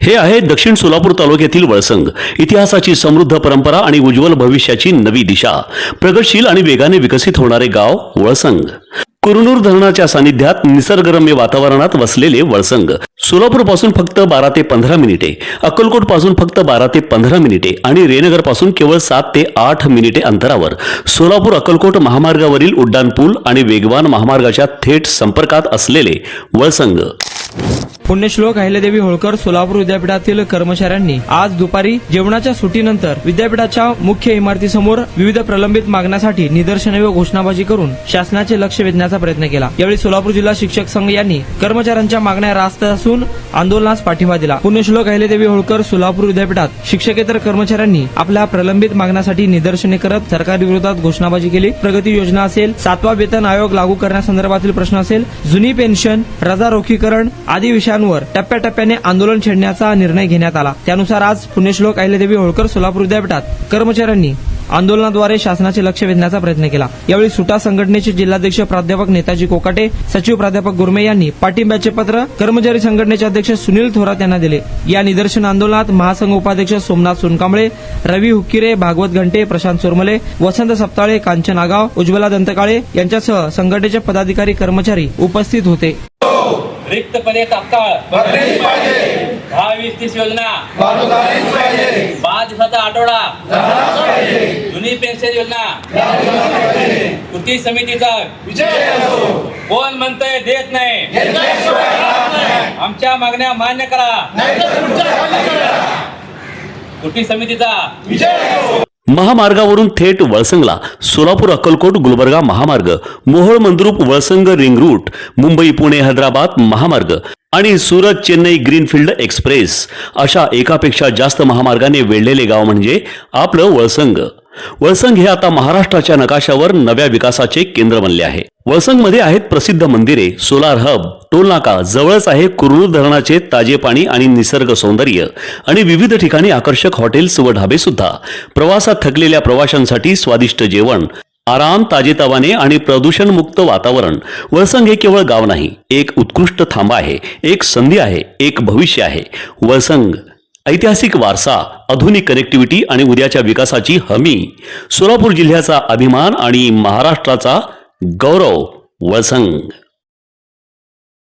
हे आहे दक्षिण सोलापूर तालुक्यातील वळसंग. इतिहासाची समृद्ध परंपरा आणि उज्ज्वल भविष्याची नवी दिशा. प्रगतशील आणि वेगाने विकसित होणारे गाव वळसंग. कुरनूर धरणाच्या सानिध्यात निसर्गरम्य वातावरणात वसलेले वळसंग सोलापूर पासून फक्त 12 ते 15 मिनिटे, अक्कलकोट पासून फक्त 12 ते 15 मिनिटे आणि रेनगर पासून केवळ 7 ते 8 मिनिटे अंतरावर सोलापूर अक्कलकोट महामार्गावरील उड्डाणपूल आणि वेगवान महामार्गाच्या थेट संपर्कात असलेले वळसंग. पुण्यश्लोक अहिल्यादेवी होळकर सोलापूर विद्यापीठातील कर्मचाऱ्यांनी आज दुपारी जेवणाच्या सुट्टीनंतर विद्यापीठाच्या मुख्य इमारतीसमोर विविध प्रलंबित मागण्यासाठी निदर्शने व घोषणाबाजी करून शासनाचे लक्ष वेधण्याचा प्रयत्न केला. यावेळी सोलापूर जिल्हा शिक्षक संघ यांनी कर्मचाऱ्यांच्या मागण्या रास्त असून आंदोलनास पाठिंबा दिला. पुण्यश्लोक अहिल्यादेवी होळकर सोलापूर विद्यापीठात शिक्षकेतर कर्मचाऱ्यांनी आपल्या प्रलंबित मागण्यासाठी निदर्शने करत सरकारी विरोधात घोषणाबाजी केली. प्रगती योजना असेल, 7वा वेतन आयोग लागू करण्यासंदर्भातील प्रश्न असेल, जुनी पेन्शन, रजा रोखीकरण आदी विषयांवर टप्प्याटप्प्याने आंदोलन छेडण्याचा निर्णय घेण्यात आला. त्यानुसार आज पुण्यश्लोक अहिल्यादेवी होळकर सोलापूर विद्यापीठात कर्मचाऱ्यांनी आंदोलनाद्वारे शासनाचे लक्ष वेधण्याचा प्रयत्न केला. यावेळी सुटा संघटनेचे जिल्हाध्यक्ष प्राध्यापक नेताजी कोकाटे, सचिव प्राध्यापक गुरमे यांनी पाठिंब्याचे पत्र कर्मचारी संघटनेचे अध्यक्ष सुनील थोरात यांना दिले. या निदर्शन आंदोलनात महासंघ उपाध्यक्ष सोमनाथ सोनकांबळे, रवी हुक्किरे, भागवत घंटे, प्रशांत चोरमले, वसंत सप्ताळे, कांचन आगाव, उज्ज्वला दंतकाळे यांच्यासह संघटनेचे पदाधिकारी कर्मचारी उपस्थित होते. रिक्त पदे तात्काळ 10-20-30 योजना, 5 दिवसाचा आठवडा, जुनी पेन्शन योजना, कृती समितीचा कोण म्हणतंय देत नाही, आमच्या मागण्या मान्य करा. कृती समितीचा महामार्गावरून थेट वळसंगला सोलापूर अक्कलकोट गुलबर्गा महामार्ग, मोहोळ मंद्रुप वळसंग रिंग रूट, मुंबई पुणे हैदराबाद महामार्ग आणि सुरत चेन्नई ग्रीनफील्ड एक्सप्रेस अशा एकापेक्षा जास्त महामार्गाने वेढलेले गाव म्हणजे आपलं वळसंग. वळसंग हे आता महाराष्ट्राच्या नकाशावर नव्या विकासाचे केंद्र बनले आहे. वळसंगमध्ये आहेत प्रसिद्ध मंदिरे, सोलार हब, टोलनाका, जवळच आहे कुरनूर धरणाचे ताजे पाणी आणि निसर्ग सौंदर्य आणि विविध ठिकाणी आकर्षक हॉटेल्स व ढाबे सुद्धा. प्रवासात थकलेल्या प्रवाशांसाठी स्वादिष्ट जेवण, आराम, ताजेतवाने आणि प्रदूषणमुक्त वातावरण. वळसंग हे केवळ गाव नाही, एक उत्कृष्ट थांबा आहे, एक संधी आहे, एक भविष्य आहे. वळसंग ऐतिहासिक वारसा, आधुनिक कनेक्टिव्हिटी आणि उद्याच्या विकासाची हमी. सोलापूर जिल्ह्याचा अभिमान आणि महाराष्ट्राचा गौरव. वळसंग.